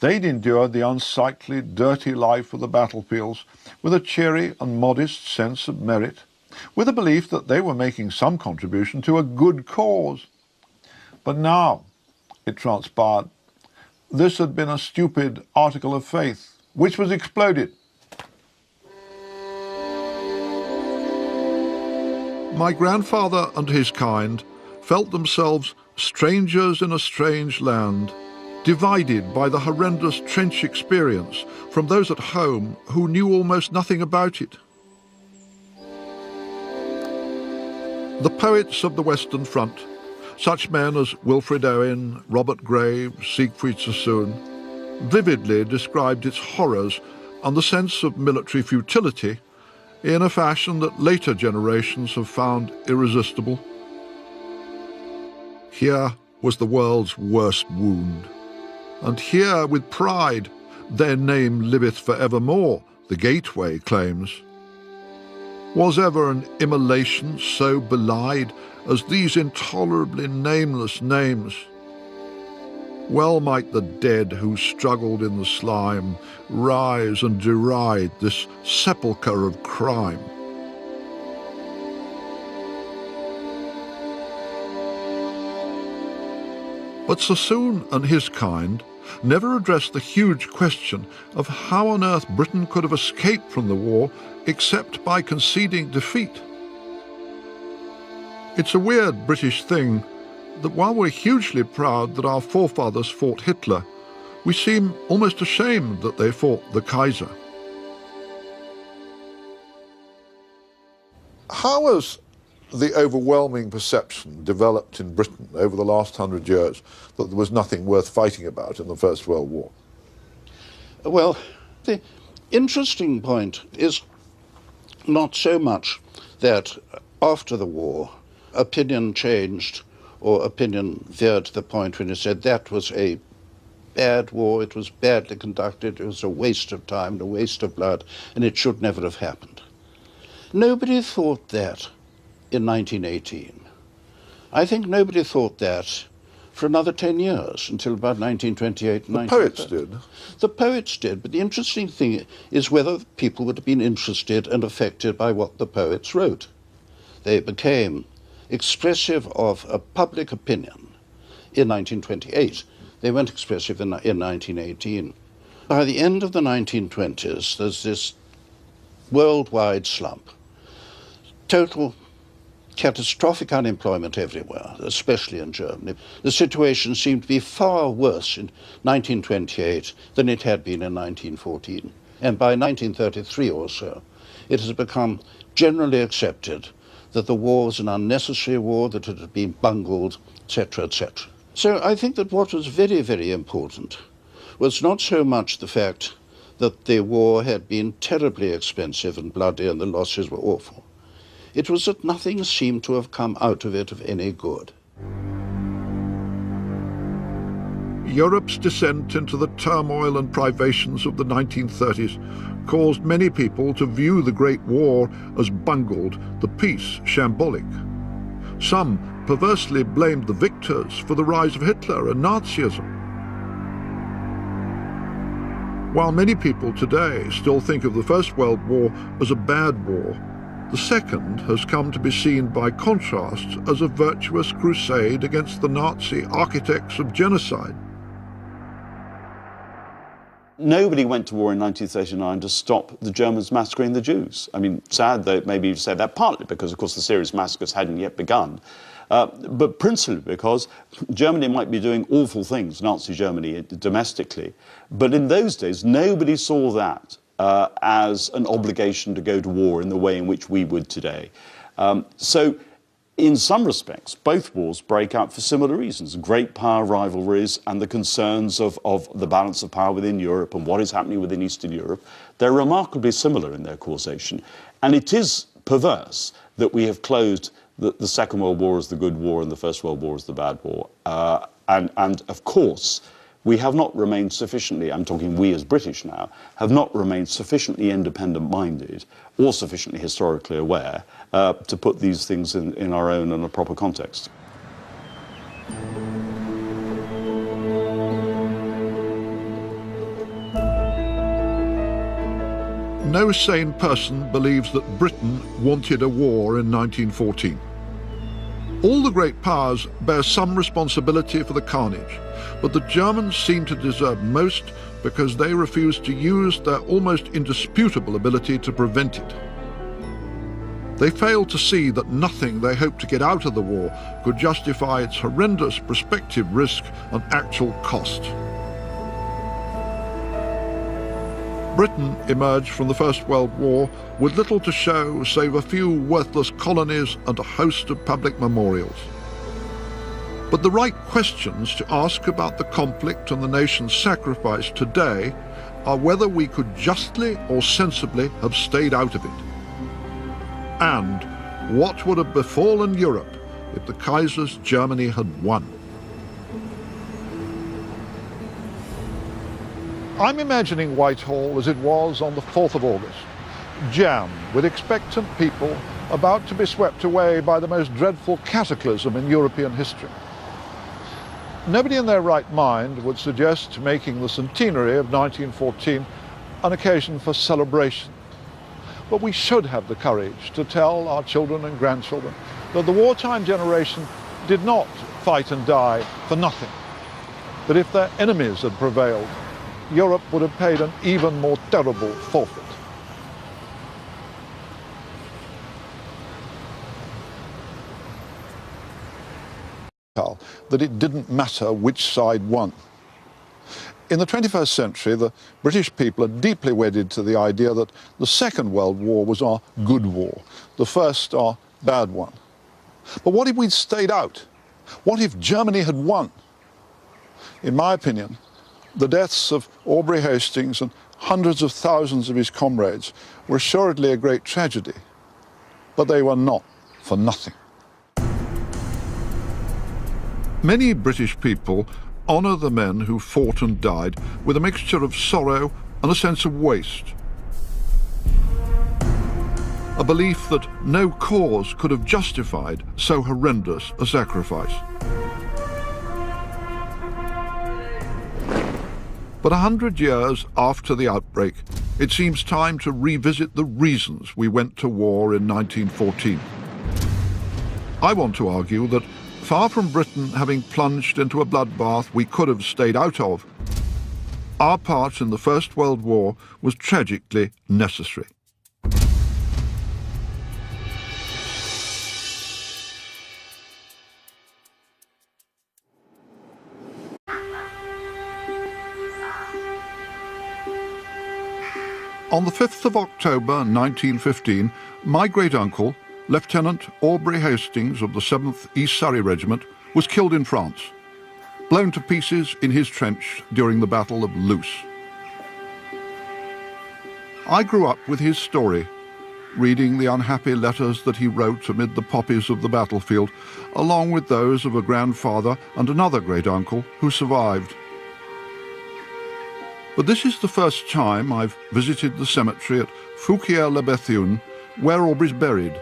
They'd endured the unsightly, dirty life of the battlefields with a cheery and modest sense of merit, with a belief that they were making some contribution to a good cause. But now, it transpired, this had been a stupid article of faith, which was exploded. My grandfather and his kind felt themselves strangers in a strange land, divided by the horrendous trench experience from those at home who knew almost nothing about it. The poets of the Western Front, such men as Wilfred Owen, Robert Graves, Siegfried Sassoon, vividly described its horrors and the sense of military futility in a fashion that later generations have found irresistible. Here was the world's worst wound, and here with pride their name liveth for evermore, the Gateway claims. Was ever an immolation so belied as these intolerably nameless names? Well might the dead who struggled in the slime rise and deride this sepulchre of crime. But Sassoon and his kind never addressed the huge question of how on earth Britain could have escaped from the war except by conceding defeat. It's a weird British thing that while we're hugely proud that our forefathers fought Hitler, we seem almost ashamed that they fought the Kaiser. How has the overwhelming perception developed in Britain over the last 100 years that there was nothing worth fighting about in the First World War? Well, the interesting point is not so much that after the war opinion changed or opinion veered to the point when it said that was a bad war, it was badly conducted, it was a waste of time and a waste of blood, and it should never have happened. Nobody thought that in 1918. I think nobody thought that for another 10 years, until about 1928. The poets did. The poets did, but the interesting thing is whether people would have been interested and affected by what the poets wrote. They became expressive of a public opinion in 1928. They weren't expressive in 1918. By the end of the 1920s, there's this worldwide slump. Total catastrophic unemployment everywhere, especially in Germany. The situation seemed to be far worse in 1928 than it had been in 1914. And by 1933 or so, it has become generally accepted that the war was an unnecessary war, that it had been bungled, etc., etc. So I think that what was very, very important was not so much the fact that the war had been terribly expensive and bloody and the losses were awful. It was that nothing seemed to have come out of it of any good. Europe's descent into the turmoil and privations of the 1930s caused many people to view the Great War as bungled, the peace shambolic. Some perversely blamed the victors for the rise of Hitler and Nazism. While many people today still think of the First World War as a bad war, the Second has come to be seen by contrast as a virtuous crusade against the Nazi architects of genocide. Nobody went to war in 1939 to stop the Germans massacring the Jews. I mean, sad though it may be to say that, partly because, of course, the serious massacres hadn't yet begun, but principally because Germany might be doing awful things, Nazi Germany, domestically, but in those days nobody saw that as an obligation to go to war in the way in which we would today. So in some respects, both wars break out for similar reasons. Great power rivalries and the concerns of the balance of power within Europe and what is happening within Eastern Europe. They're remarkably similar in their causation. And it is perverse that we have closed the Second World War as the good war and the First World War as the bad war. And of course, we have not remained sufficiently, I'm talking we as British now, have not remained sufficiently independent-minded or sufficiently historically aware to put these things in our own and a proper context. No sane person believes that Britain wanted a war in 1914. All the great powers bear some responsibility for the carnage, but the Germans seem to deserve most because they refused to use their almost indisputable ability to prevent it. They failed to see that nothing they hoped to get out of the war could justify its horrendous prospective risk and actual cost. Britain emerged from the First World War with little to show save a few worthless colonies and a host of public memorials. But the right questions to ask about the conflict and the nation's sacrifice today are whether we could justly or sensibly have stayed out of it. And what would have befallen Europe if the Kaiser's Germany had won? I'm imagining Whitehall as it was on the 4th of August, jammed with expectant people about to be swept away by the most dreadful cataclysm in European history. Nobody in their right mind would suggest making the centenary of 1914 an occasion for celebration. But we should have the courage to tell our children and grandchildren that the wartime generation did not fight and die for nothing. That if their enemies had prevailed, Europe would have paid an even more terrible forfeit. That it didn't matter which side won. In the 21st century, the British people are deeply wedded to the idea that the Second World War was our good war, the first our bad one. But what if we'd stayed out? What if Germany had won? In my opinion, the deaths of Aubrey Hastings and hundreds of thousands of his comrades were assuredly a great tragedy, but they were not for nothing. Many British people honour the men who fought and died with a mixture of sorrow and a sense of waste. A belief that no cause could have justified so horrendous a sacrifice. But 100 years after the outbreak, it seems time to revisit the reasons we went to war in 1914. I want to argue that far from Britain having plunged into a bloodbath we could have stayed out of, our part in the First World War was tragically necessary. On the 5th of October 1915, my great-uncle, Lieutenant Aubrey Hastings of the 7th East Surrey Regiment, was killed in France, blown to pieces in his trench during the Battle of Loos. I grew up with his story, reading the unhappy letters that he wrote amid the poppies of the battlefield, along with those of a grandfather and another great-uncle who survived. But this is the first time I've visited the cemetery at Fouquier-la-Bethune, where Aubrey's buried,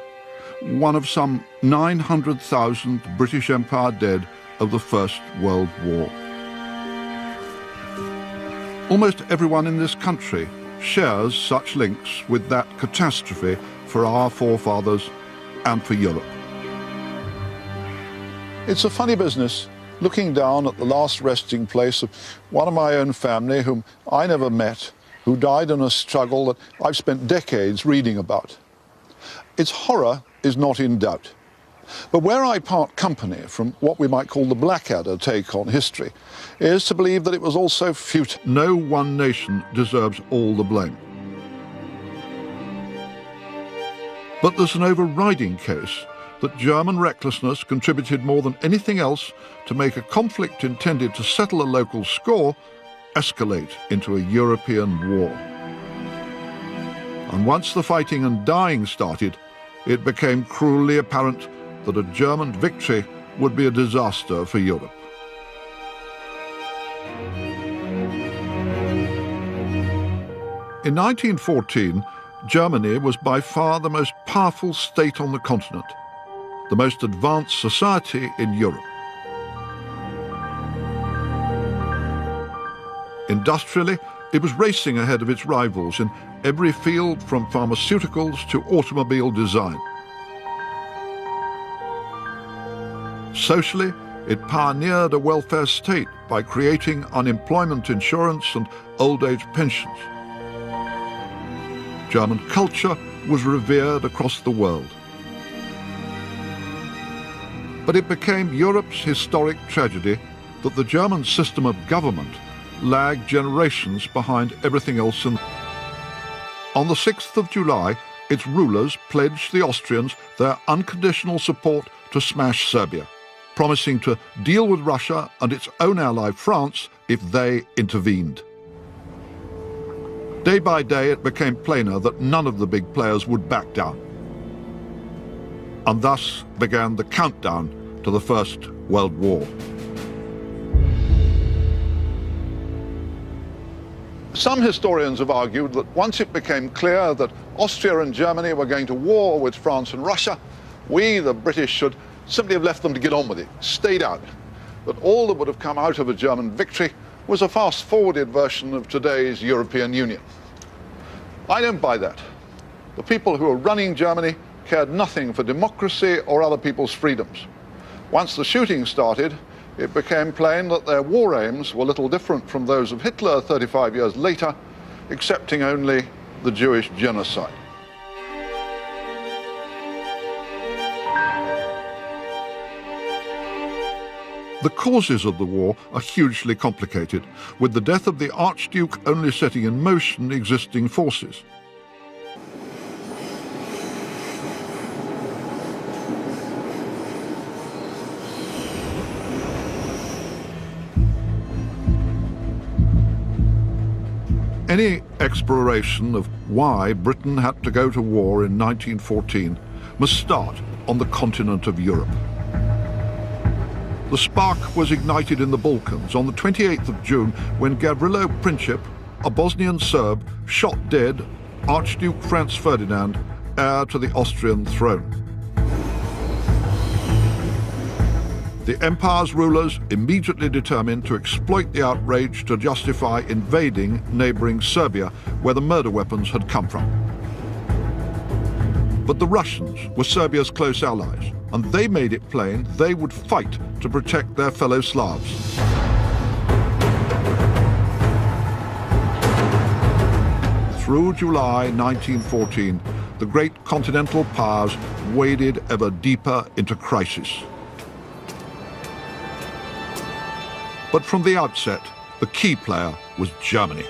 one of some 900,000 British Empire dead of the First World War. Almost everyone in this country shares such links with that catastrophe for our forefathers and for Europe. It's a funny business, looking down at the last resting place of one of my own family whom I never met, who died in a struggle that I've spent decades reading about. Its horror is not in doubt. But where I part company from what we might call the Blackadder take on history is to believe that it was also futile. No one nation deserves all the blame. But there's an overriding case that German recklessness contributed more than anything else to make a conflict intended to settle a local score escalate into a European war. And once the fighting and dying started, it became cruelly apparent that a German victory would be a disaster for Europe. In 1914, Germany was by far the most powerful state on the continent, the most advanced society in Europe. Industrially, it was racing ahead of its rivals in every field from pharmaceuticals to automobile design. Socially, it pioneered a welfare state by creating unemployment insurance and old age pensions. German culture was revered across the world. But it became Europe's historic tragedy that the German system of government lagged generations behind everything else. On the 6th of July, its rulers pledged the Austrians their unconditional support to smash Serbia, promising to deal with Russia and its own ally France if they intervened. Day by day, it became plainer that none of the big players would back down. And thus began the countdown to the First World War. Some historians have argued that once it became clear that Austria and Germany were going to war with France and Russia, we, the British, should simply have left them to get on with it, stayed out. That all that would have come out of a German victory was a fast-forwarded version of today's European Union. I don't buy that. The people who were running Germany cared nothing for democracy or other people's freedoms. Once the shooting started, it became plain that their war aims were little different from those of Hitler 35 years later, excepting only the Jewish genocide. The causes of the war are hugely complicated, with the death of the Archduke only setting in motion existing forces. Any exploration of why Britain had to go to war in 1914 must start on the continent of Europe. The spark was ignited in the Balkans on the 28th of June when Gavrilo Princip, a Bosnian Serb, shot dead Archduke Franz Ferdinand, heir to the Austrian throne. The empire's rulers immediately determined to exploit the outrage to justify invading neighboring Serbia, where the murder weapons had come from. But the Russians were Serbia's close allies, and they made it plain they would fight to protect their fellow Slavs. Through July 1914, the great continental powers waded ever deeper into crisis. But from the outset, the key player was Germany.